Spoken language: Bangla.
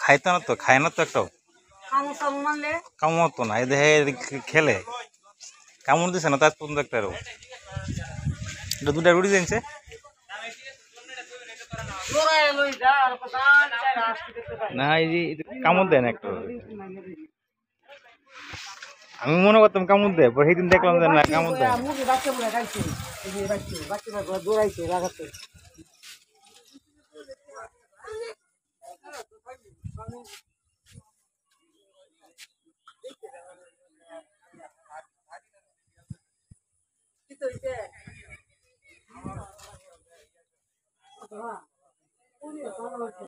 খাইতো না তো, খায় না তো একটাও, কামড় তো না, এই দেহে খেলে কামড় দিছে না তার পর্যন্ত একটা দুটা রুটি দিনছে। না এই যে কামড় দেয় না একটা, আমি মনে করতাম কামড় দেয়, পরে সেদিন দেখলাম যে না কামড় দেয়।